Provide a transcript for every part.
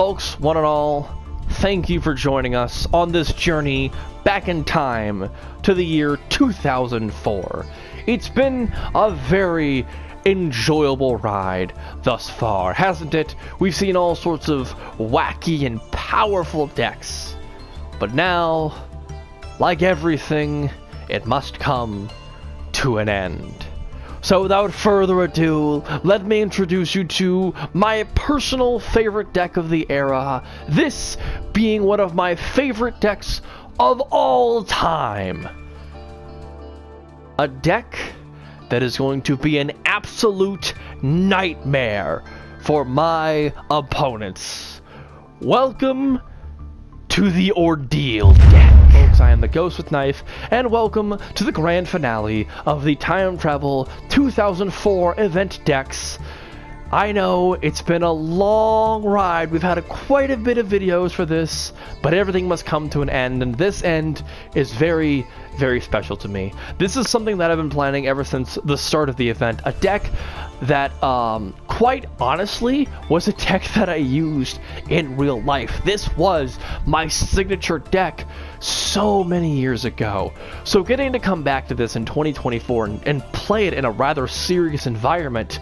Folks, one and all, thank you for joining us on this journey back in time to the year 2004. It's been a very enjoyable ride thus far, hasn't it? We've seen all sorts of wacky and powerful decks. But now, like everything, it must come to an end. So without further ado, let me introduce you to my personal favorite deck of the era, this being one of my favorite decks of all time. A deck that is going to be an absolute nightmare for my opponents. Welcome to the Ordeal deck. Folks, I am the Ghost with Knife, and welcome to the grand finale of the Time Travel 2004 event decks. I know it's been a long ride. We've had quite a bit of videos for this, but everything must come to an end, and this end is very, very special to me. This is something that I've been planning ever since the start of the event. A deck that, quite honestly, was a deck that I used in real life. This was my signature deck so many years ago. So getting to come back to this in 2024 and play it in a rather serious environment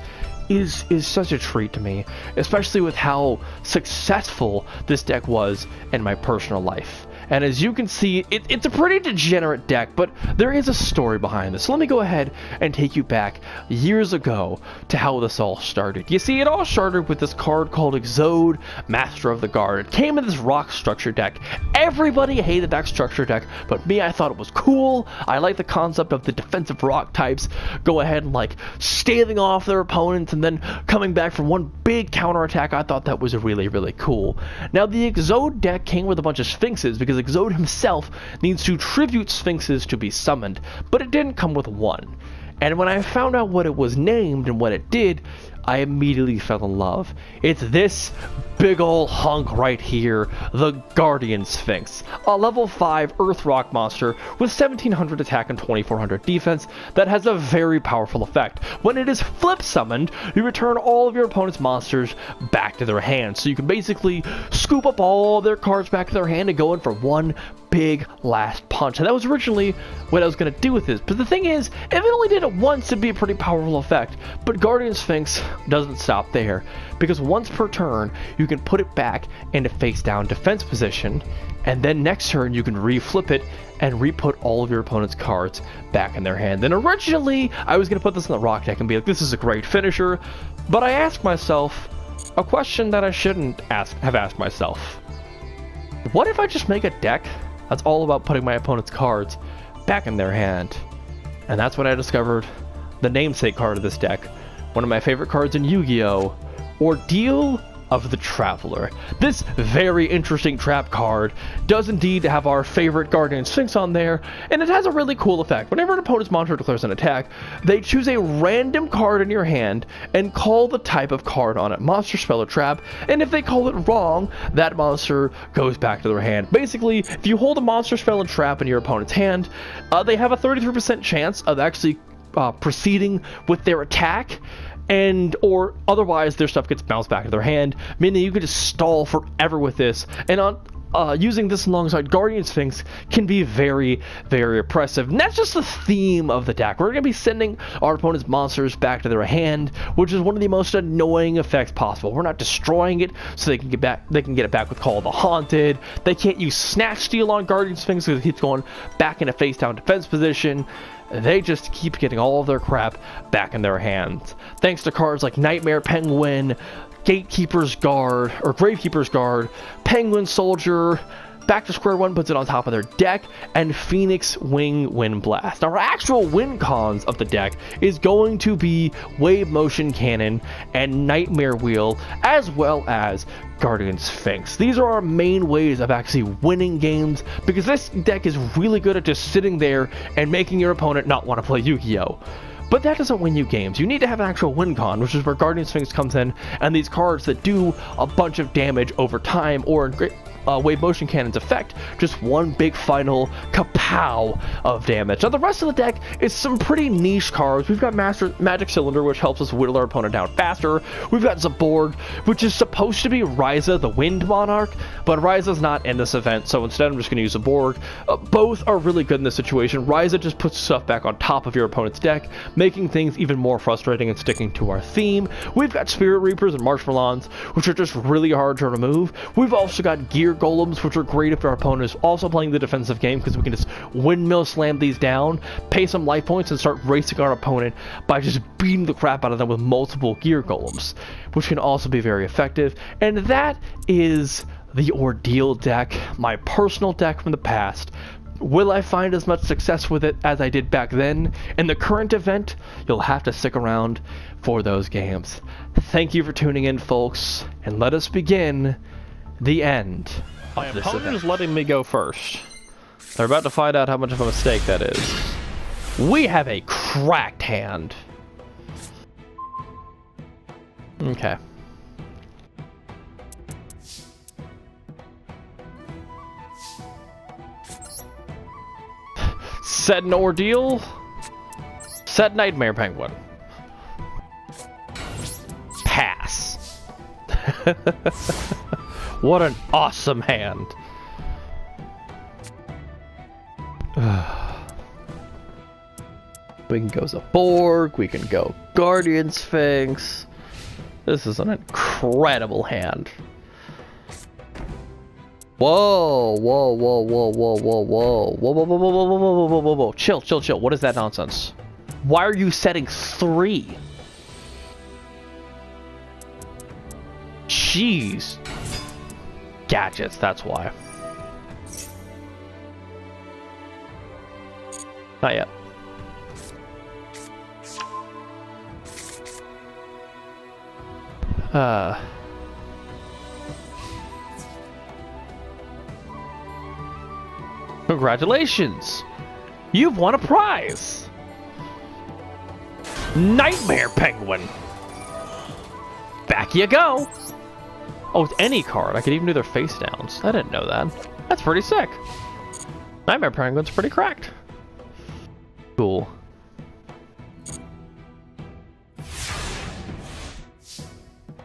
is such a treat to me, especially with how successful this deck was in my personal life. And as you can see, it's a pretty degenerate deck, but there is a story behind this. So let me go ahead and take you back years ago to how this all started. You see, it all started with this card called Exode, Master of the Guard. It came in this rock structure deck. Everybody hated that structure deck, but me, I thought it was cool. I like the concept of the defensive rock types go ahead and like staving off their opponents and then coming back from one big counterattack. I thought that was really, really cool. Now, the Exode deck came with a bunch of Sphinxes because Exode himself needs to tribute Sphinxes to be summoned, but it didn't come with one. And when I found out what it was named and what it did, I immediately fell in love. It's this big ol' hunk right here, the Guardian Sphinx, a level 5 Earth Rock monster with 1700 attack and 2400 defense that has a very powerful effect. When it is flip summoned, you return all of your opponent's monsters back to their hand, so you can basically scoop up all their cards back to their hand and go in for one big last punch. And that was originally what I was going to do with this, but the thing is, if it only did it once, it'd be a pretty powerful effect. But Guardian Sphinx doesn't stop there, because once per turn you can put it back into face down defense position, and then next turn you can reflip it and re-put all of your opponent's cards back in their hand. And originally I was going to put this in the rock deck and be like, this is a great finisher, but I asked myself a question that I shouldn't have asked myself. What if I just make a deck that's all about putting my opponent's cards back in their hand? And that's when I discovered the namesake card of this deck, one of my favorite cards in Yu-Gi-Oh!, Ordeal of the Traveler. This very interesting trap card does indeed have our favorite Guardian Sphinx on there, and it has a really cool effect. Whenever an opponent's monster declares an attack, they choose a random card in your hand and call the type of card on it, monster, spell, or trap, and if they call it wrong, that monster goes back to their hand. Basically, if you hold a monster, spell, and trap in your opponent's hand, they have a 33% chance of actually proceeding with their attack, or otherwise their stuff gets bounced back to their hand, meaning you could just stall forever with this. And using this alongside Guardian Sphinx can be very, very oppressive. And that's just the theme of the deck. We're going to be sending our opponent's monsters back to their hand, which is one of the most annoying effects possible. We're not destroying it so they can get back. They can get it back with Call of the Haunted. They can't use Snatch Steal on Guardian Sphinx because it keeps going back in a face down defense position. They just keep getting all of their crap back in their hands. Thanks to cards like Nightmare Penguin, Gatekeeper's Guard, or Gravekeeper's Guard, Penguin Soldier, Back to Square One puts it on top of their deck, and Phoenix Wing Wind Blast. Now, our actual win cons of the deck is going to be Wave Motion Cannon and Nightmare Wheel, as well as Guardian Sphinx. These are our main ways of actually winning games, because this deck is really good at just sitting there and making your opponent not want to play Yu-Gi-Oh! But that doesn't win you games. You need to have an actual win con, which is where Guardian Sphinx comes in, and these cards that do a bunch of damage over time, or wave motion cannon's effect, just one big final kapow of damage. Now the rest of the deck is some pretty niche cards. We've got Magic Cylinder, which helps us whittle our opponent down faster. We've got Zaborg, which is supposed to be Ryza, the Wind Monarch, but Ryza's not in this event, so instead I'm just going to use Zaborg. Both are really good in this situation. Ryza just puts stuff back on top of your opponent's deck, making things even more frustrating and sticking to our theme. We've got Spirit Reapers and Marshmallons, which are just really hard to remove. We've also got Gear Golems, which are great if our opponent is also playing the defensive game, because we can just windmill slam these down, pay some life points, and start racing our opponent by just beating the crap out of them with multiple Gear Golems, which can also be very effective. And that is the Ordeal deck, my personal deck from the past. Will I find as much success with it as I did back then? In the current event, you'll have to stick around for those games. Thank you for tuning in, folks, and let us begin the end of this event. My opponent is letting me go first. They're about to find out how much of a mistake that is. We have a cracked hand. Okay. Set an Ordeal. Set Nightmare Penguin. Pass. What an awesome hand. We can go Zaborg, we can go Guardian Sphinx. This is an incredible hand. Whoa, whoa, whoa, whoa, whoa, whoa, whoa, whoa, whoa, whoa, whoa, whoa, whoa, whoa, whoa, whoa, chill, chill, chill. What is that nonsense? Why are you setting 3? Jeez. Gadgets, that's why. Not yet. Congratulations! You've won a prize! Nightmare Penguin! Back you go! Oh, with any card. I could even do their face downs. I didn't know that. That's pretty sick. Nightmare Penguin's pretty cracked. Cool.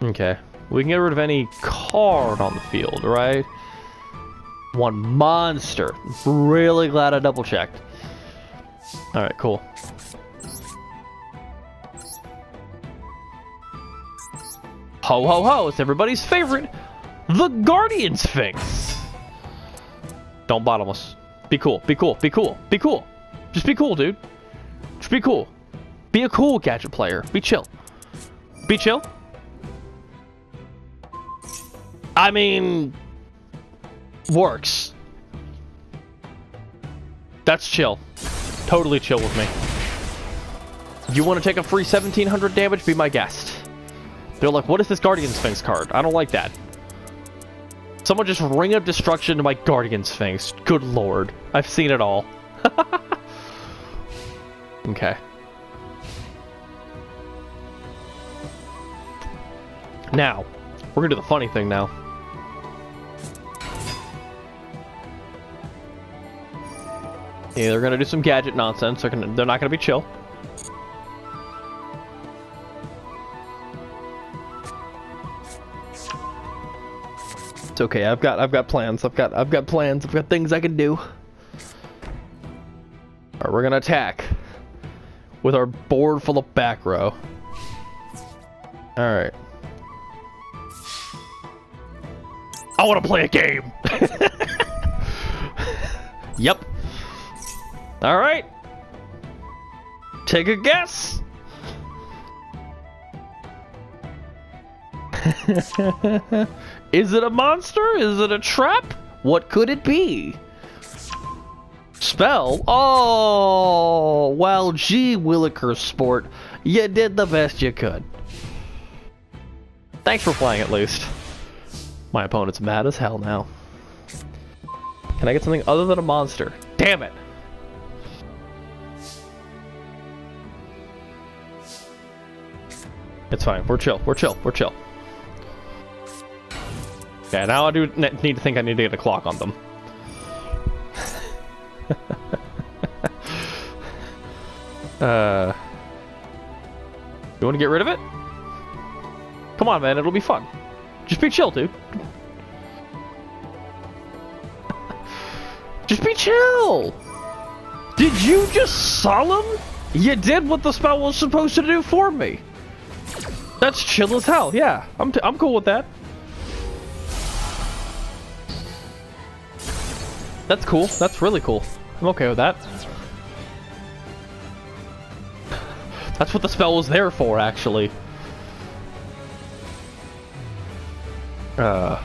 Okay. We can get rid of any card on the field, right? One monster. Really glad I double checked. Alright, cool. Ho ho ho, it's everybody's favorite, the Guardian Sphinx. Don't bottom us. Be cool, be cool, be cool, be cool. Just be cool, dude. Just be cool. Be a cool gadget player. Be chill. Be chill. I mean, works. That's chill. Totally chill with me. You want to take a free 1700 damage? Be my guest. They're like, what is this Guardian Sphinx card? I don't like that. Someone just Ring of Destruction to my Guardian Sphinx. Good lord. I've seen it all. Okay. Now, we're gonna do the funny thing now. Yeah, they're gonna do some gadget nonsense. They're not gonna be chill. It's okay. I've got plans. I've got plans. I've got things I can do. All right, we're gonna attack with our board full of back row. All right. I want to play a game. Yep. All right. Take a guess. Is it a monster? Is it a trap? What could it be? Spell? Oh, well, gee willikers, sport. You did the best you could. Thanks for playing, at least. My opponent's mad as hell now. Can I get something other than a monster? Damn it! It's fine. We're chill. We're chill. We're chill. Yeah, now I do need to think I need to get a clock on them. You want to get rid of it? Come on, man, it'll be fun. Just be chill, dude. Just be chill! Did you just solemn? You did what the spell was supposed to do for me. That's chill as hell, yeah. I'm cool with that. That's cool. That's really cool. I'm okay with that. That's what the spell was there for, actually. What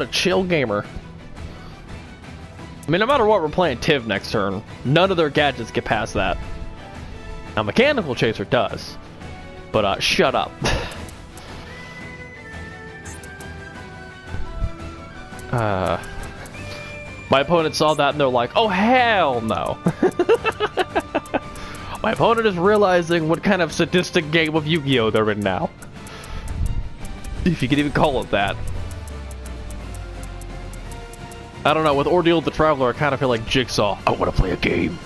a chill gamer. I mean, no matter what, we're playing Tiv next turn. None of their gadgets get past that. Now, Mechanical Chaser does. But, shut up. My opponent saw that and they're like, oh, hell no. My opponent is realizing what kind of sadistic game of Yu-Gi-Oh! They're in now. If you could even call it that. I don't know, with Ordeal the Traveler, I kind of feel like Jigsaw. I want to play a game.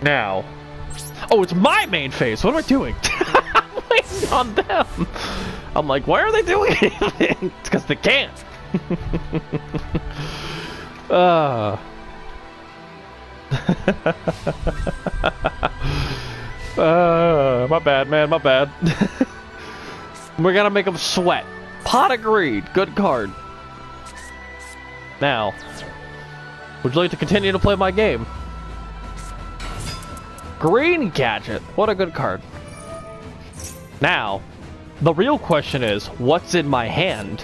Now. Oh, it's my main phase. What am I doing? I'm waiting on them. I'm like, why are they doing anything? It's because they can't. My bad, man, my bad. We're gonna make them sweat. Pot of Greed, good card. Now, would you like to continue to play my game? Green Gadget, what a good card. Now, the real question is, what's in my hand?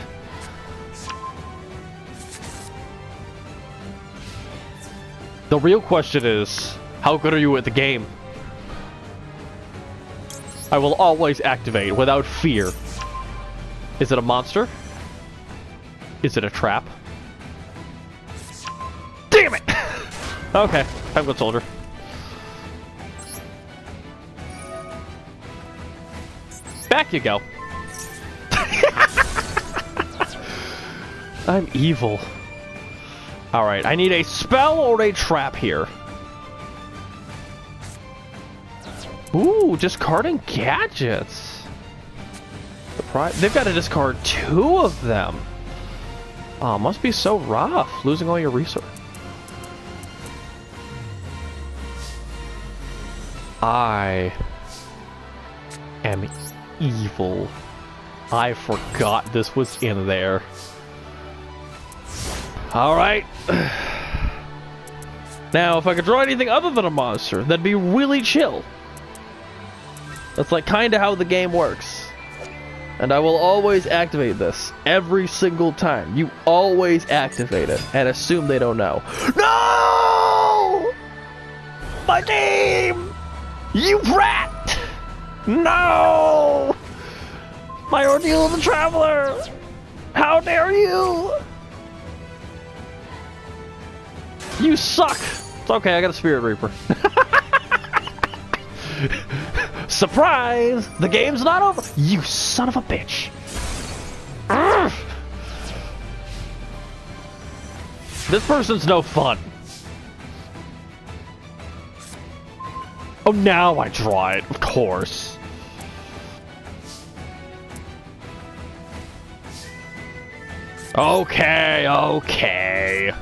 The real question is, how good are you at the game? I will always activate without fear. Is it a monster? Is it a trap? Damn it! Okay, I'm good soldier. Back you go. I'm evil. Alright, I need a spell or a trap here. Ooh, discarding gadgets. They've got to discard 2 of them. Oh, must be so rough, losing all your resources. I am evil. I forgot this was in there. Alright. Now, if I could draw anything other than a monster, that'd be really chill. That's like kinda how the game works. And I will always activate this. Every single time. You always activate it. And assume they don't know. No! My team! You brat! No! My Ordeal of the Traveler! How dare you! You suck! It's okay, I got a Spirit Reaper. Surprise! The game's not over! You son of a bitch! Urgh. This person's no fun. Oh, now I draw it, of course. Okay, okay.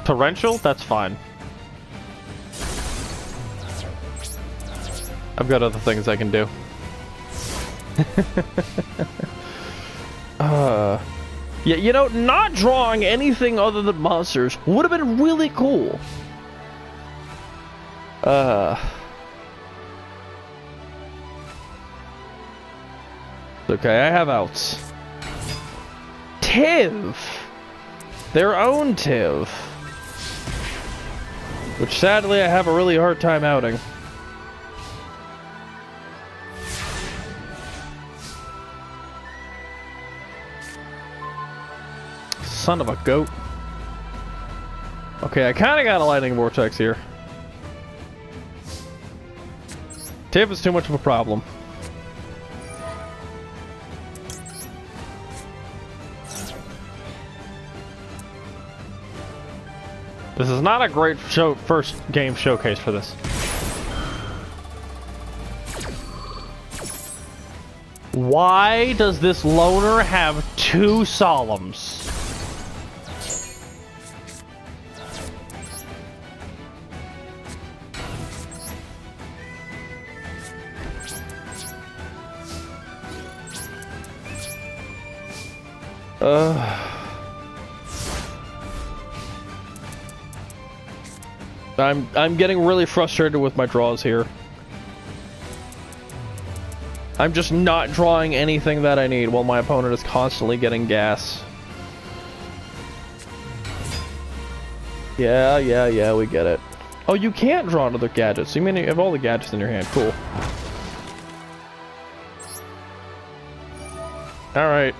Torrential? That's fine. I've got other things I can do. Yeah, you know, not drawing anything other than monsters would have been really cool. Okay, I have outs. Tiv! Their own Tiv. Which sadly I have a really hard time outing. Son of a goat. Okay, I kind of got a lightning vortex here. Tiv is too much of a problem. This is not a great first game showcase for this. Why does this loner have 2 solemns? I'm getting really frustrated with my draws here. I'm just not drawing anything that I need while my opponent is constantly getting gas. Yeah, we get it. Oh, you can't draw another gadget. So you mean you have all the gadgets in your hand. Cool. Alright.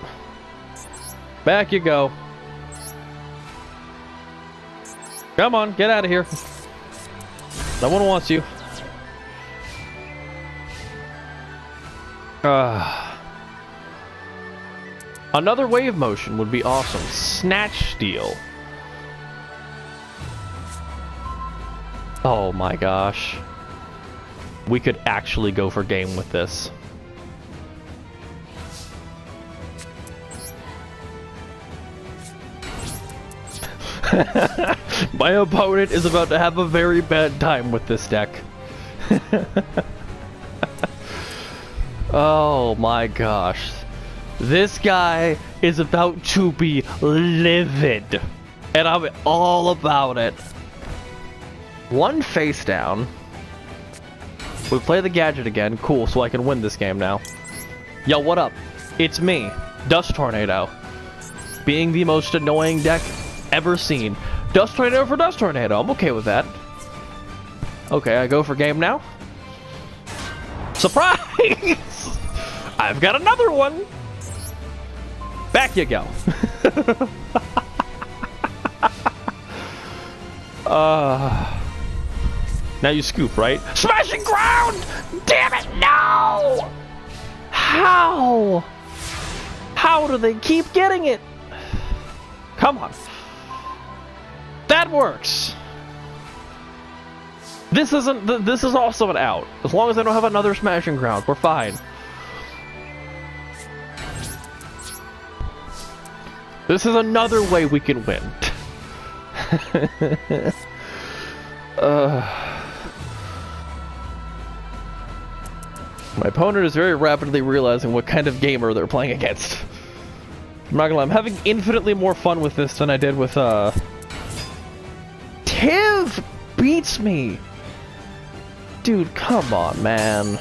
Back you go. Come on, get out of here. No one wants you. Another wave motion would be awesome. Snatch steal. Oh my gosh. We could actually go for game with this. My opponent is about to have a very bad time with this deck. Oh my gosh. This guy is about to be livid. And I'm all about it. 1 face down. We play the gadget again. Cool, so I can win this game now. Yo, what up? It's me, Dust Tornado. Being the most annoying deck ever seen. Dust Tornado for Dust Tornado. I'm okay with that. Okay, I go for game now. Surprise! I've got another one! Back you go. Now you scoop, right? Smashing ground! Damn it, no! How? How do they keep getting it? Come on. That works. This isn't. This is also an out. As long as I don't have another smashing ground, we're fine. This is another way we can win. My opponent is very rapidly realizing what kind of gamer they're playing against. I'm not gonna lie, I'm having infinitely more fun with this than I did with, Tiv beats me! Dude, come on, man.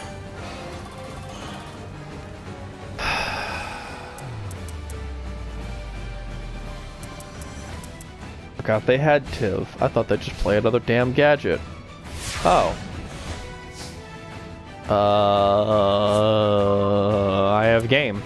Forgot they had Tiv. I thought they'd just play another damn gadget. Oh. I have game.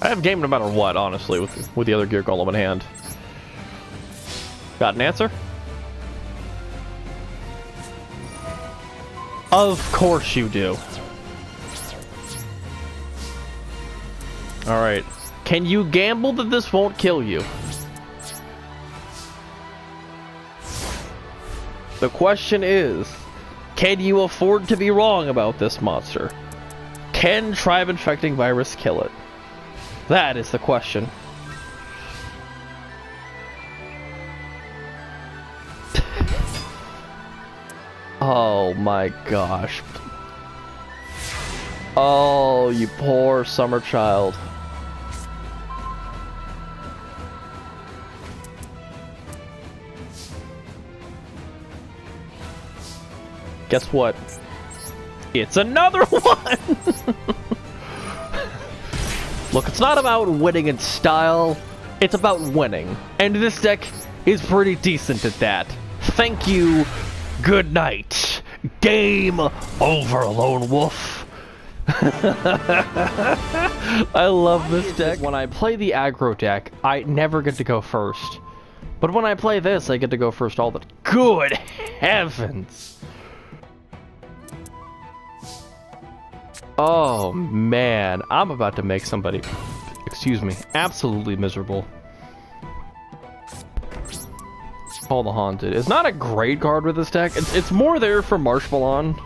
I have game no matter what, honestly, with the other Gear Golem in hand. Got an answer? Of course you do. Alright. Can you gamble that this won't kill you? The question is, can you afford to be wrong about this monster? Can Tribe Infecting Virus kill it? That is the question. Oh my gosh. Oh, you poor summer child. Guess what? It's another one! Look, it's not about winning in style, it's about winning. And this deck is pretty decent at that. Thank you. Good night. Game over, Lone Wolf. I love this deck. When I play the aggro deck, I never get to go first. But when I play this, I get to go first all the... Good heavens! Oh, man. I'm about to make somebody, excuse me, absolutely miserable. Call the Haunted. It's not a great card with this deck. It's more there for Marshmalon.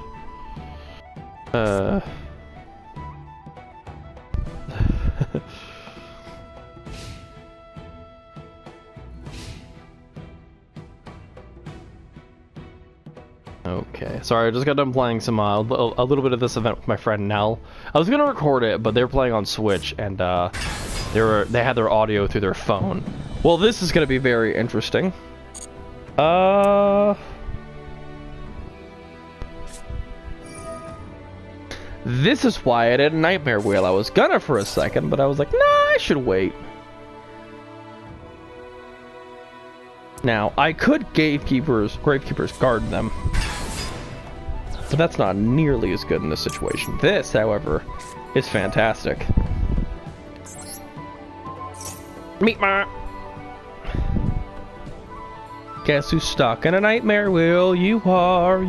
Okay, sorry, I just got done playing some a little bit of this event with my friend Nell. I was gonna record it, but they're playing on Switch, and they had their audio through their phone. Well, this is gonna be very interesting. This is why I did a Nightmare Wheel. I was gonna for a second, but I was like, nah, I should wait. Now, I could Gravekeeper's Guard them. But that's not nearly as good in this situation. This, however, is fantastic. Meet my... Guess who's stuck in a Nightmare Wheel? You are.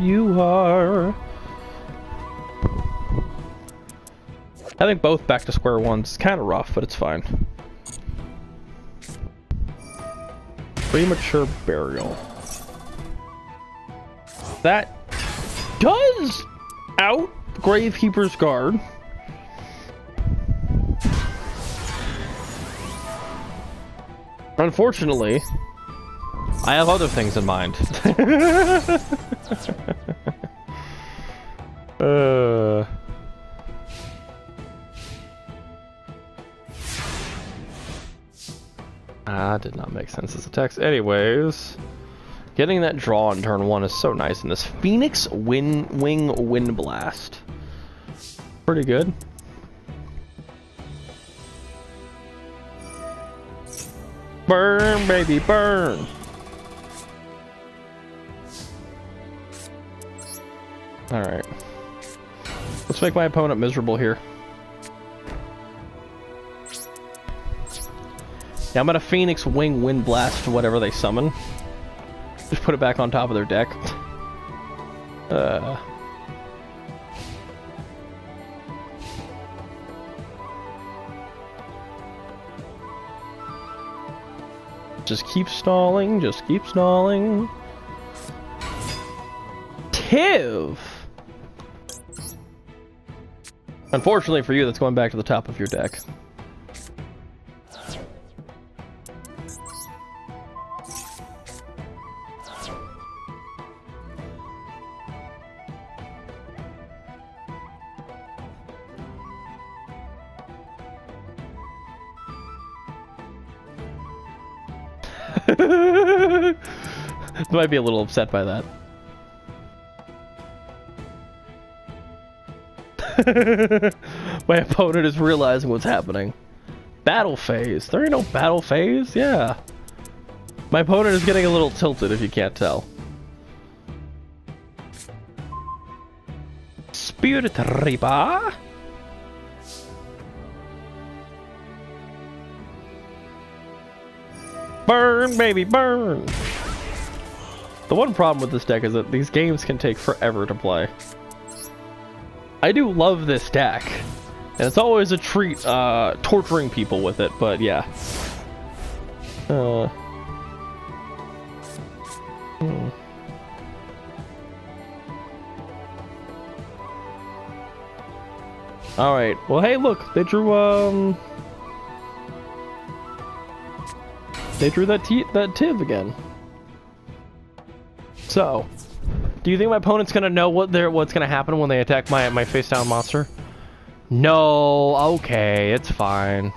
I think both back to square one. It's kind of rough, but it's fine. Premature Burial. That does out Gravekeeper's Guard. Unfortunately, I have other things in mind. Did not make sense as a text. Anyways, getting that draw on turn 1 is so nice in this Phoenix Wing Wind Blast. Pretty good. Burn, baby, burn. Alright. Let's make my opponent miserable here. Yeah, I'm gonna Phoenix Wing Wind Blast to whatever they summon. Just put it back on top of their deck. Just keep stalling, just keep stalling. Tiv! Unfortunately for you, that's going back to the top of your deck. Might be a little upset by that. My opponent is realizing what's happening. Battle phase. There ain't no battle phase? Yeah. My opponent is getting a little tilted if you can't tell. Spirit Reaper. Burn, baby, burn! The one problem with this deck is that these games can take forever to play. I do love this deck, and it's always a treat torturing people with it, but yeah. Alright, well hey look, they drew that Tiv again. So, do you think my opponent's gonna know what's gonna happen when they attack my face down monster? No, okay, it's fine.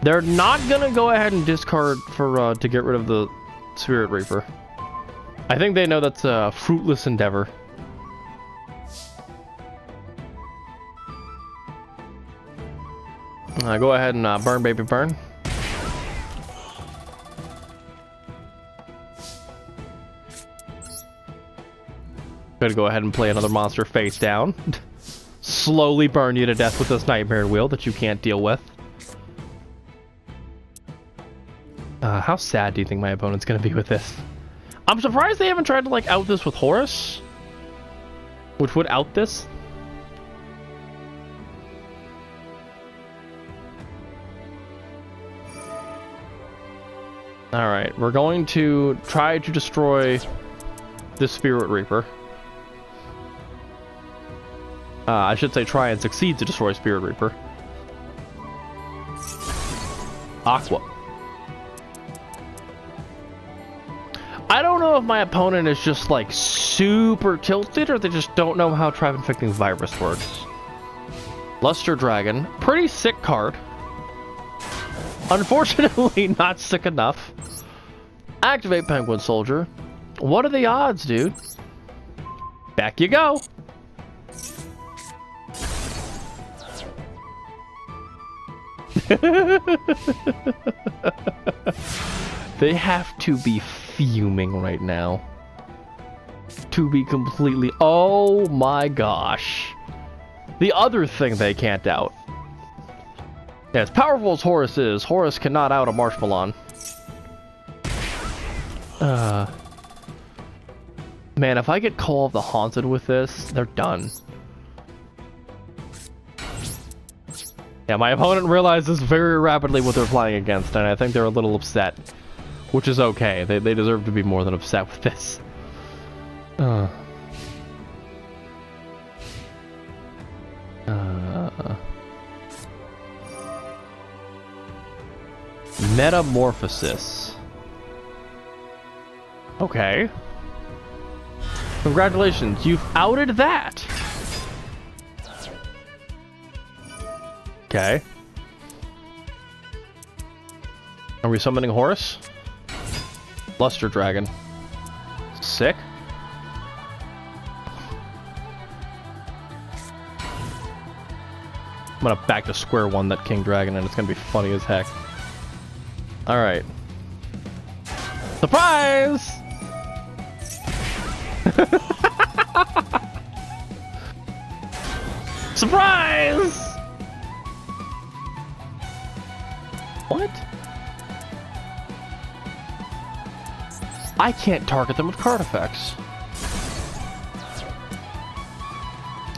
They're not gonna go ahead and discard for to get rid of the Spirit Reaper. I think they know that's a fruitless endeavor. Go ahead and burn, baby, burn. Gonna go ahead and play another monster face down. Slowly burn you to death with this nightmare wheel that you can't deal with. How sad do you think my opponent's gonna be with this? I'm surprised they haven't tried to like out this with Horus, which would out this. Alright, we're going to try to destroy the Spirit Reaper. I should say try and succeed to destroy Spirit Reaper. Aqua. I don't know if my opponent is just like super tilted or they just don't know how Trap Infecting Virus works. Luster Dragon. Pretty sick card. Unfortunately, not sick enough. Activate Penguin Soldier. What are the odds, dude? Back you go. They have to be fuming right now. To be completely... Oh my gosh. The other thing they can't out. Yeah, as powerful as Horus is, Horus cannot out a Marshmallow. Man, if I get Call of the Haunted with this, they're done. Yeah, my opponent realizes very rapidly what they're playing against, and I think they're a little upset. Which is okay. They deserve to be more than upset with this. Metamorphosis. Okay. Congratulations, you've outed that! Okay. Are we summoning Horus? Luster Dragon. Sick. I'm gonna back to square one that King Dragon and it's gonna be funny as heck. Alright. Surprise! Surprise! What? I can't target them with card effects.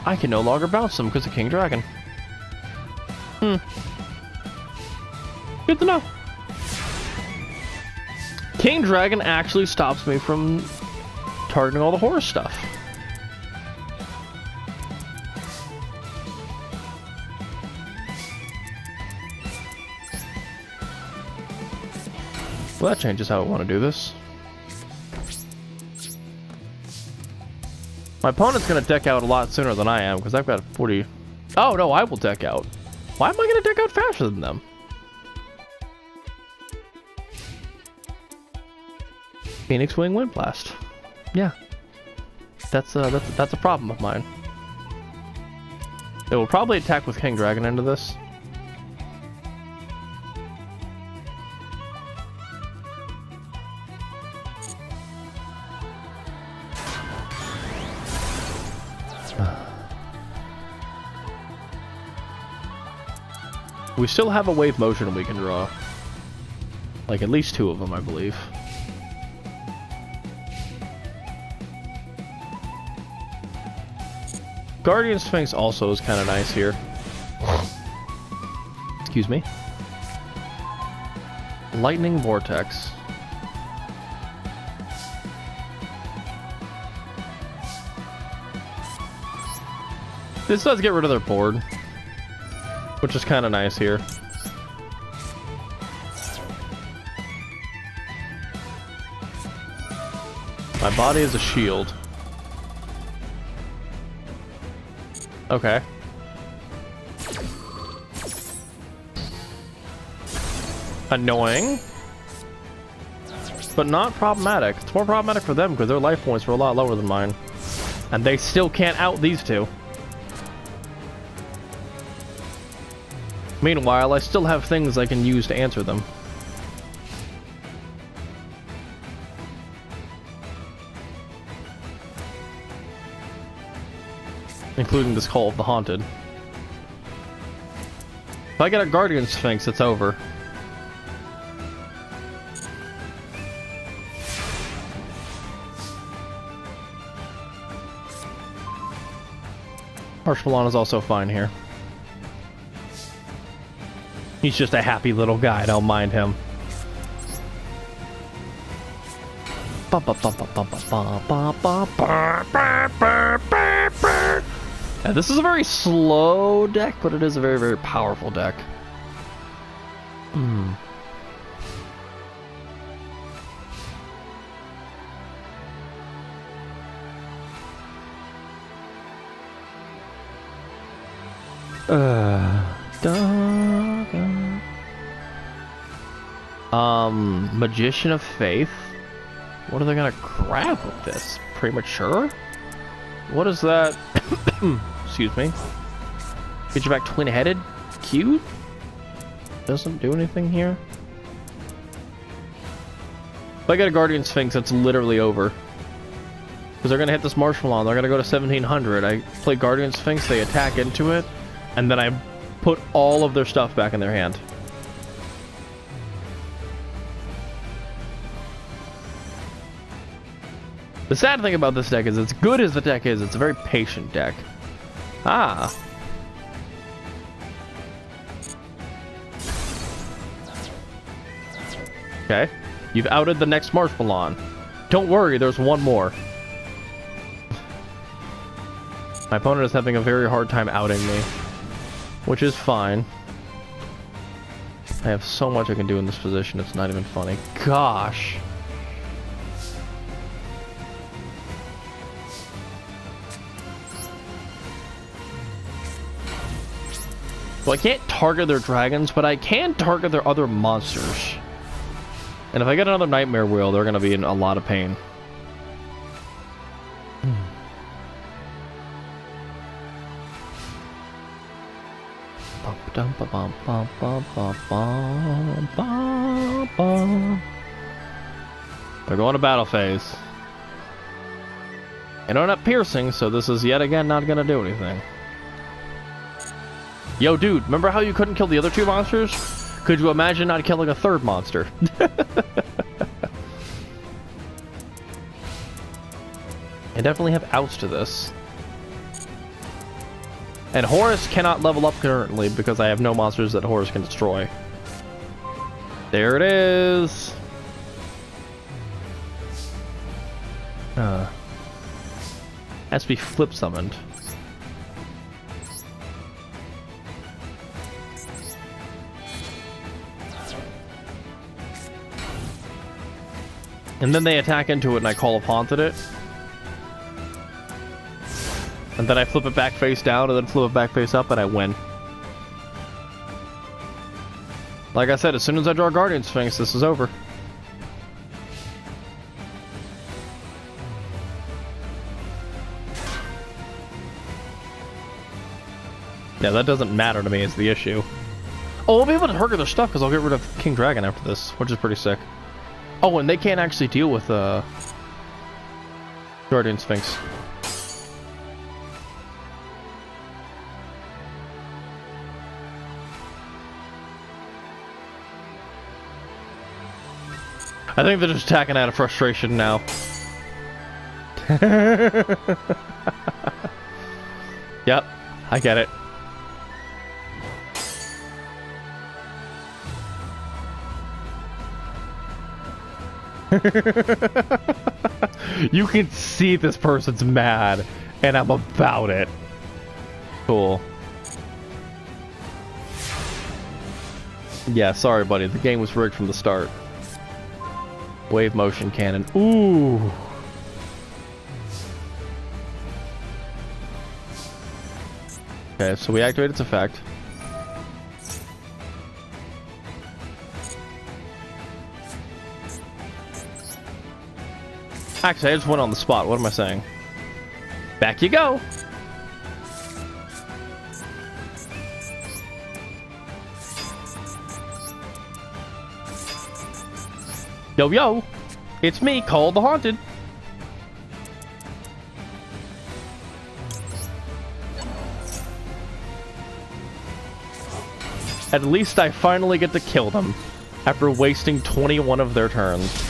I can no longer bounce them because of King Dragon. Good to know. King Dragon actually stops me from targeting all the horror stuff. Well, that changes how I want to do this. My opponent's going to deck out a lot sooner than I am, because I've got 40... Oh, no, I will deck out. Why am I going to deck out faster than them? Phoenix Wing Wind Blast. Yeah. That's a problem of mine. It will probably attack with King Dragon into this. We still have a wave motion we can draw. Like at least 2 of them, I believe. Guardian Sphinx also is kind of nice here. Excuse me. Lightning Vortex. This does get rid of their board, which is kind of nice here. My body is a shield. Okay. Annoying. But not problematic. It's more problematic for them because their life points were a lot lower than mine. And they still can't out these 2. Meanwhile, I still have things I can use to answer them. including this Call of the Haunted. If I get a Guardian Sphinx, it's over. Marshmallow is also fine here. He's just a happy little guy, don't mind him. Yeah, this is a very slow deck, but it is a very, very powerful deck. Magician of Faith? What are they gonna grab with this? Premature? What is that? Excuse me. Get you back twin-headed? Cute? Doesn't do anything here. If I get a Guardian Sphinx, it's literally over. Because they're gonna hit this Marshmallow, they're gonna go to 1700. I play Guardian Sphinx, they attack into it, and then I put all of their stuff back in their hand. The sad thing about this deck is, as good as the deck is, it's a very patient deck. Ah. Okay. You've outed the next Marshmallow. Don't worry, there's one more. My opponent is having a very hard time outing me, which is fine. I have so much I can do in this position, it's not even funny. Gosh. Well, I can't target their dragons, but I can target their other monsters. And if I get another Nightmare Wheel, they're going to be in a lot of pain. They're going to battle phase. I don't have piercing, so this is yet again not going to do anything. Yo, dude, remember how you couldn't kill the other two monsters? Could you imagine not killing a third monster? I definitely have outs to this. And Horus cannot level up currently because I have no monsters that Horus can destroy. There it is! Has to be flip summoned. And then they attack into it and I Call of Haunted it. And then I flip it back face down and then flip it back face up and I win. Like I said, as soon as I draw Guardian Sphinx, this is over. Yeah, that doesn't matter to me is the issue. Oh, I'll be able to target their stuff because I'll get rid of King Dragon after this, which is pretty sick. Oh, and they can't actually deal with Guardian Sphinx. I think they're just attacking out of frustration now. Yep, I get it. You can see this person's mad, and I'm about it. Cool. Yeah, sorry, buddy. The game was rigged from the start. Wave motion cannon. Ooh. Okay, so we activate its effect. Actually, I just went on the spot. What am I saying? Back you go! Yo, yo! It's me, Call the Haunted! At least I finally get to kill them after wasting 21 of their turns.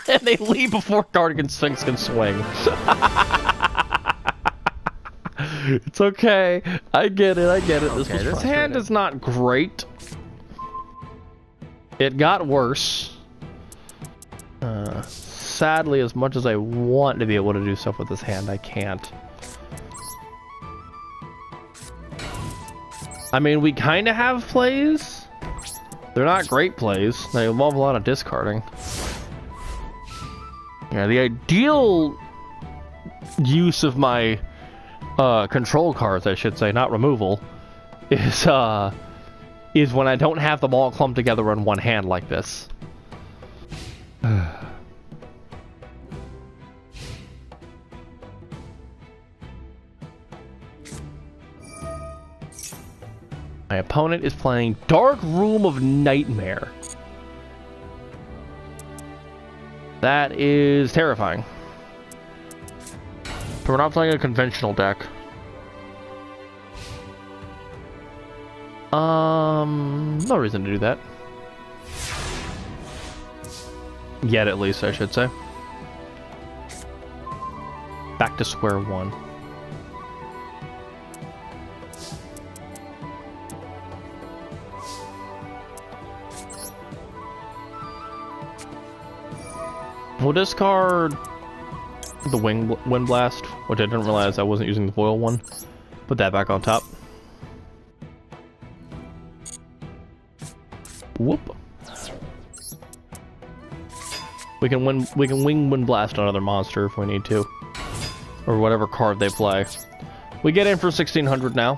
And they leave before Guardian Sphinx can swing. It's okay. I get it. Okay, This hand is not great. It got worse. Sadly, as much as I want to be able to do stuff with this hand, I can't. I mean, we kind of have plays. They're not great plays. They involve a lot of discarding. Yeah, the ideal use of my control cards, I should say, not removal, is when I don't have them all clumped together in one hand like this. My opponent is playing Dark Room of Nightmare. That is terrifying. We're not playing a conventional deck. No reason to do that. Yet, at least, I should say. Back to square one. We'll discard the Wind Blast, which I didn't realize I wasn't using the foil one. Put that back on top. Whoop. We can wing Wind Blast on another monster if we need to, or whatever card they play. We get in for 1600 now.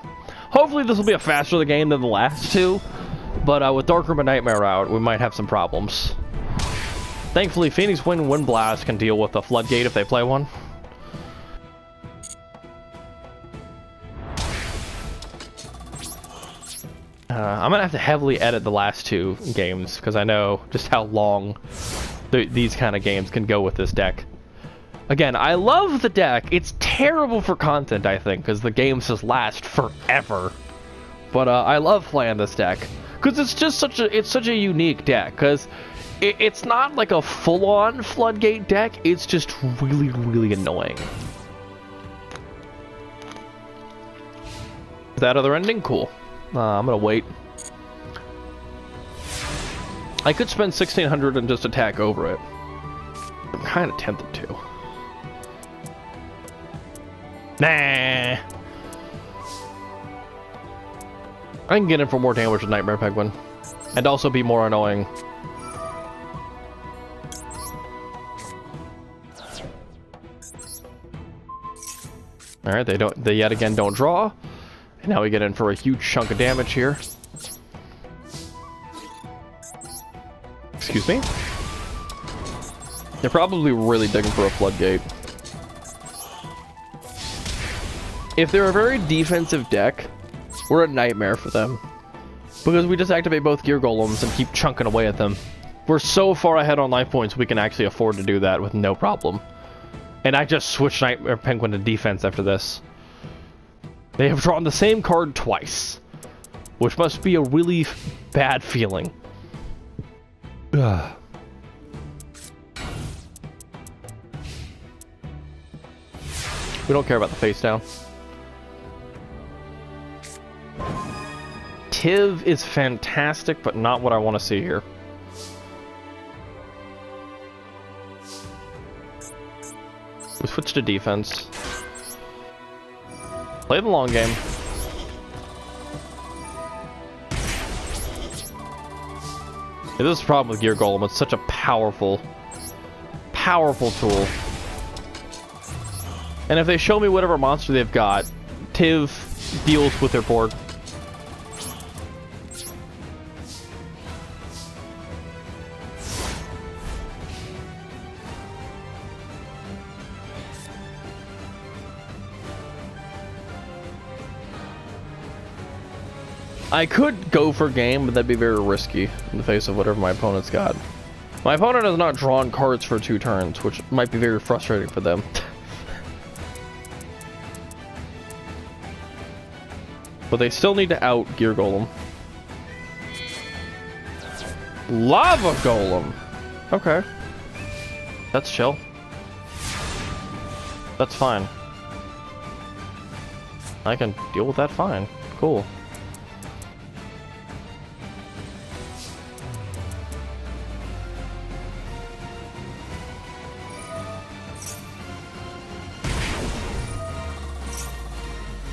Hopefully this will be a faster game than the last two, but with Dark Room of Nightmare out, we might have some problems. Thankfully, Phoenix Wind Blast can deal with the Floodgate if they play one. I'm gonna have to heavily edit the last two games because I know just how long these kind of games can go with this deck. Again, I love the deck. It's terrible for content, I think, because the games just last forever. But I love playing this deck because it's just such a unique deck. Because it's not like a full-on Floodgate deck. It's just really, really annoying. Is that other ending? Cool. I'm gonna wait. I could spend 1600 and just attack over it. I'm kind of tempted to. Nah. I can get in for more damage with Nightmare Penguin, and also be more annoying. All right, they yet again don't draw. And now we get in for a huge chunk of damage here. Excuse me? They're probably really digging for a Floodgate. If they're a very defensive deck, we're a nightmare for them. Because we just activate both Gear Golems and keep chunking away at them. We're so far ahead on life points, we can actually afford to do that with no problem. And I just switched Nightmare Penguin to defense after this. They have drawn the same card twice, which must be a really bad feeling. Ugh. We don't care about the face down. Tiv is fantastic, but not what I want to see here. We switch to defense. Play the long game. Yeah, this is the problem with Gear Golem. It's such a powerful tool. And if they show me whatever monster they've got, Tiv deals with their board. I could go for game, but that'd be very risky in the face of whatever my opponent's got. My opponent has not drawn cards for 2 turns, which might be very frustrating for them. But they still need to out Gear Golem. Lava Golem! Okay. That's chill. That's fine. I can deal with that fine. Cool.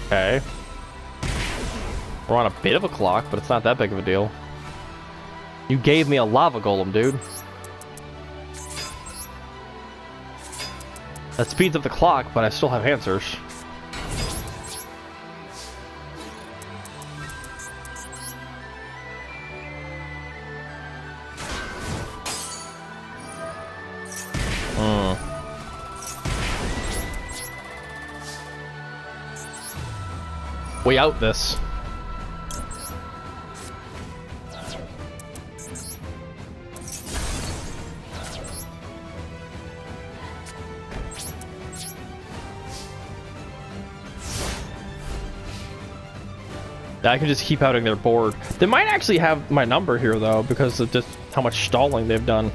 Okay. We're on a bit of a clock, but it's not that big of a deal. You gave me a lava golem, dude. That speeds up the clock, but I still have answers. We out this. I can just keep outing their board. They might actually have my number here though, because of just how much stalling they've done.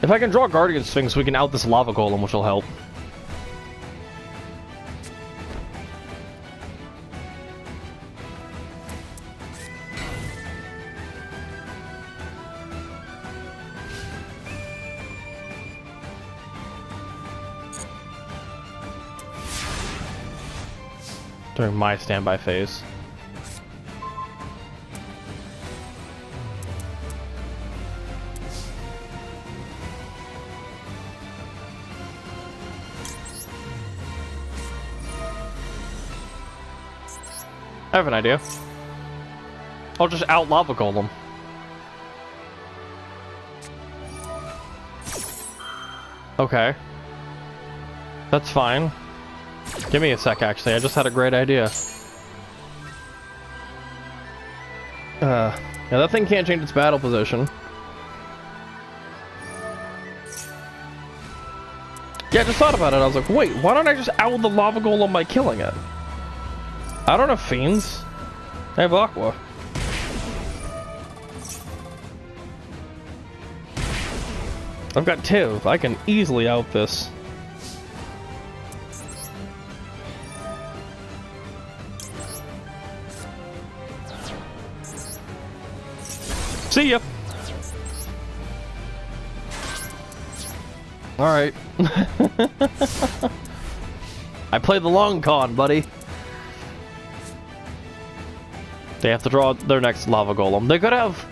If I can draw Guardian Sphinx, we can out this Lava Golem, which will help. During my standby phase. I have an idea. I'll just out Lava Golem. Okay. That's fine. Give me a sec, actually. I just had a great idea. Yeah, that thing can't change its battle position. Yeah, I just thought about it. I was like, wait, why don't I just out the Lava Golem by killing it? I don't have Fiends. I have Aqua. I've got Tiv. I can easily out this. See ya! Alright. I play the long con, buddy. They have to draw their next Lava Golem. They could have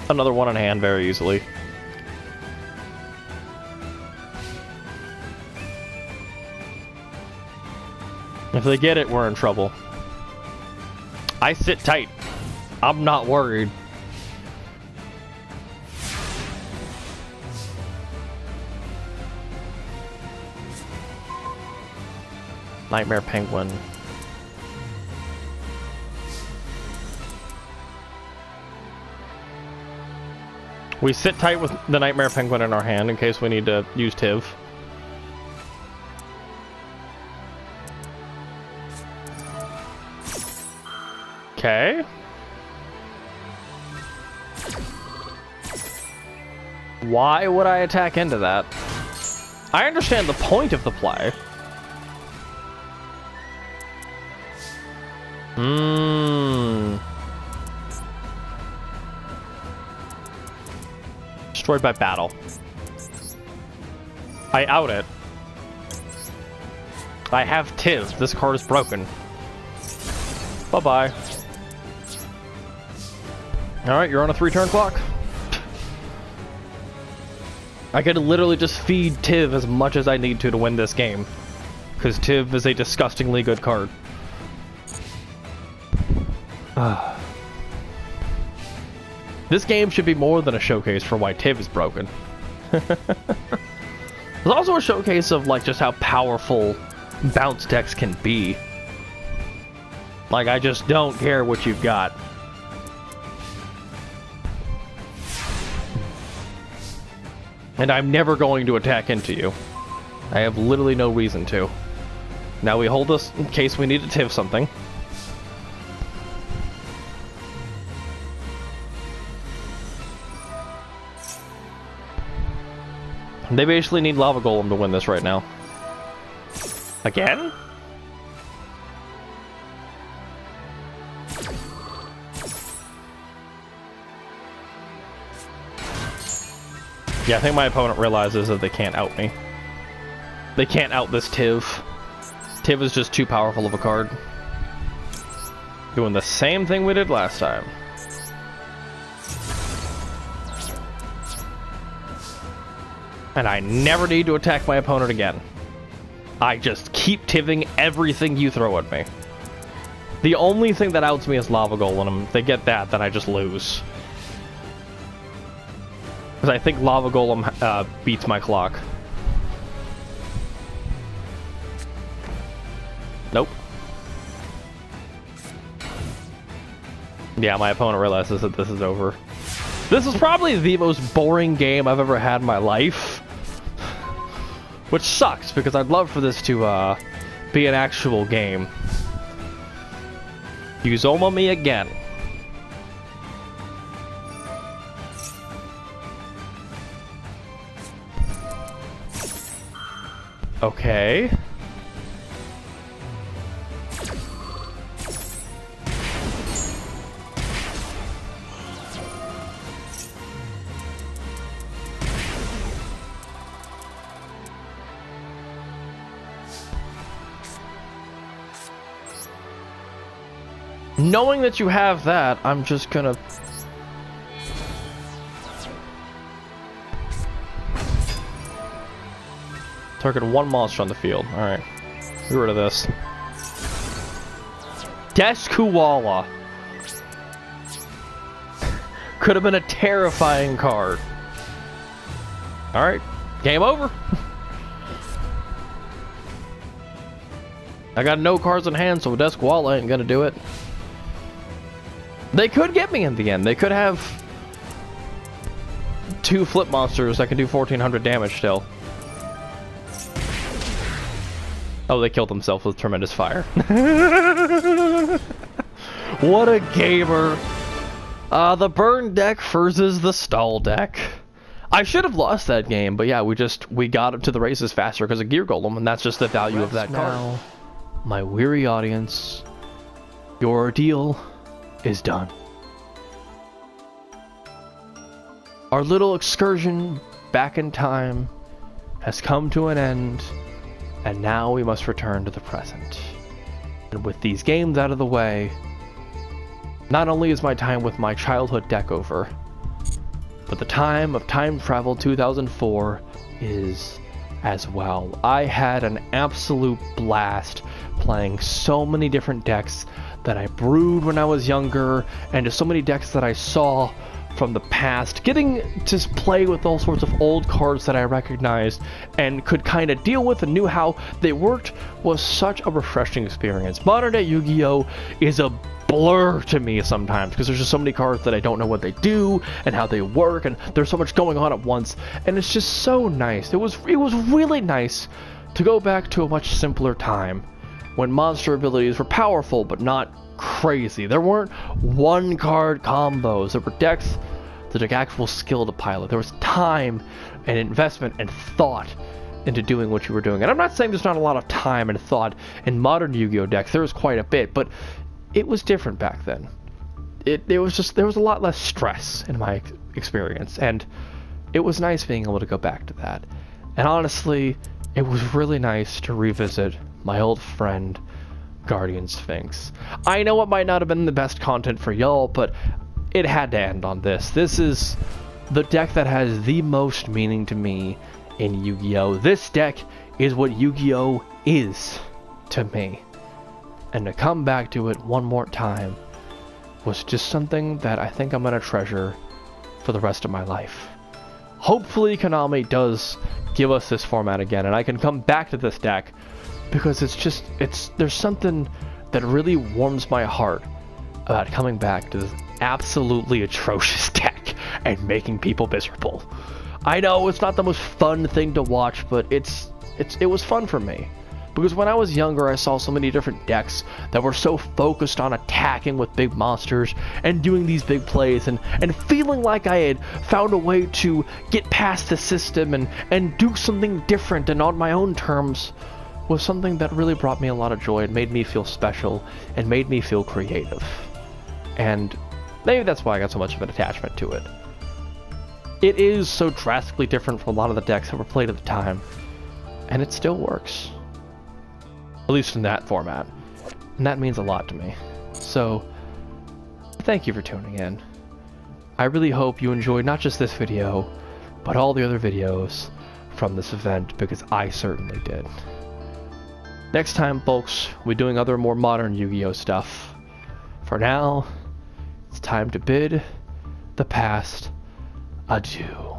another one in hand very easily. If they get it, we're in trouble. I sit tight. I'm not worried. Nightmare Penguin. We sit tight with the Nightmare Penguin in our hand in case we need to use Tiv. Okay. Why would I attack into that? I understand the point of the play. Destroyed by battle. I out it. I have Tiv. This card is broken. Bye-bye. Alright, you're on a 3-turn clock. I could literally just feed Tiv as much as I need to win this game. Because Tiv is a disgustingly good card. This game should be more than a showcase for why Tiv is broken. It's also a showcase of like just how powerful bounce decks can be. Like, I just don't care what you've got. And I'm never going to attack into you. I have literally no reason to. Now we hold this in case we need to tiv something. They basically need Lava Golem to win this right now. Again? Yeah, I think my opponent realizes that they can't out me. They can't out this Tiv. Tiv is just too powerful of a card. Doing the same thing we did last time. And I never need to attack my opponent again. I just keep Tiving everything you throw at me. The only thing that outs me is Lava Golem, and if they get that, then I just lose. Because I think Lava Golem beats my clock. Nope. Yeah, my opponent realizes that this is over. This is probably the most boring game I've ever had in my life. Which sucks, because I'd love for this to be an actual game. Use Oma me again. Okay. Knowing that you have that, I'm just gonna... Target one monster on the field. Alright. Get rid of this. Deskuwala. Could have been a terrifying card. Alright. Game over. I got no cards in hand, so Deskuwala ain't gonna do it. They could get me in the end. They could have two flip monsters that can do 1400 damage still. Oh, they killed themselves with tremendous fire. What a gamer. The burn deck versus the stall deck. I should have lost that game, but yeah, we got up to the races faster because of Gear Golem, and that's just the value of that card. Now, my weary audience, your ordeal is done. Our little excursion back in time has come to an end, and now we must return to the present. And with these games out of the way, not only is my time with my childhood deck over, but the time of Time Travel 2004 is as well. I had an absolute blast playing so many different decks that I brewed when I was younger, and just so many decks that I saw from the past. Getting to play with all sorts of old cards that I recognized and could kind of deal with and knew how they worked was such a refreshing experience. Modern day Yu-Gi-Oh! Is a blur to me sometimes because there's just so many cards that I don't know what they do and how they work, and there's so much going on at once, and it's just so nice. It was really nice to go back to a much simpler time when monster abilities were powerful but not crazy. There weren't one card combos. There were decks that took actual skill to pilot. There was time and investment and thought into doing what you were doing. And I'm not saying there's not a lot of time and thought in modern Yu-Gi-Oh decks. There was quite a bit, but it was different back then. There was a lot less stress in my experience, and it was nice being able to go back to that. And honestly, it was really nice to revisit my old friend Guardian Sphinx. I know it might not have been the best content for y'all, but it had to end on this. This is the deck that has the most meaning to me in Yu-Gi-Oh! This deck is what Yu-Gi-Oh! Is to me. And to come back to it one more time was just something that I think I'm gonna treasure for the rest of my life. Hopefully Konami does give us this format again, and I can come back to this deck, because there's something that really warms my heart about coming back to this absolutely atrocious deck and making people miserable. I know it's not the most fun thing to watch, but it was fun for me. Because when I was younger, I saw so many different decks that were so focused on attacking with big monsters and doing these big plays and feeling like I had found a way to get past the system and do something different and on my own terms was something that really brought me a lot of joy and made me feel special and made me feel creative. And maybe that's why I got so much of an attachment to it. It is so drastically different from a lot of the decks that were played at the time, and it still works. At least in that format. And that means a lot to me. So, thank you for tuning in. I really hope you enjoyed not just this video, but all the other videos from this event, because I certainly did. Next time, folks, we're doing other more modern Yu-Gi-Oh! Stuff. For now, it's time to bid the past adieu.